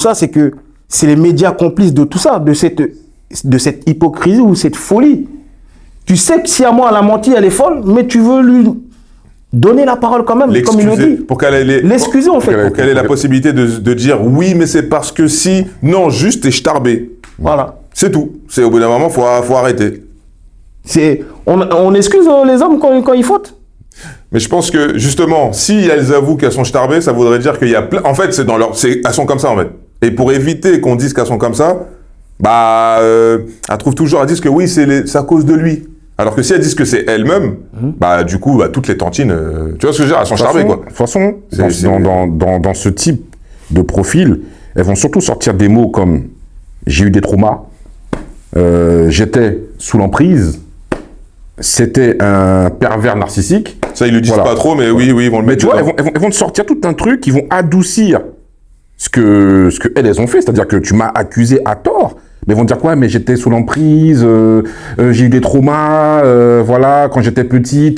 Ça, c'est que c'est les médias complices de tout ça, de cette hypocrisie ou cette folie. Tu sais que si à moi elle a menti, elle est folle, mais tu veux lui donner la parole quand même, comme il le dit. Pour qu'elle ait l'excuser en fait. Pour qu'elle ait la possibilité de dire oui, mais c'est parce que si, non, juste t'es starbé. Voilà. C'est tout. C'est au bout d'un moment, faut arrêter. On excuse les hommes quand ils fautent. Mais je pense que justement, si elles avouent qu'elles sont starbées, ça voudrait dire qu'il y a plein. En fait, elles sont comme ça en fait. Et pour éviter qu'on dise qu'elles sont comme ça, elles trouvent toujours à dire que oui, c'est à cause de lui. Alors que si elles disent que c'est elles-mêmes, du coup, toutes les tantines, tu vois ce que je veux dire, elles sont starbées quoi. De toute façon, dans ce type de profil, elles vont surtout sortir des mots comme j'ai eu des traumas, j'étais sous l'emprise, c'était un pervers narcissique. Ça, ils le disent pas trop, mais oui, ils vont le mettre. Mais tu vois, elles vont te sortir tout un truc qui vont adoucir ce que elles ont fait. C'est-à-dire que tu m'as accusé à tort. Mais ils vont dire quoi? Mais j'étais sous l'emprise, j'ai eu des traumas, voilà, quand j'étais petite.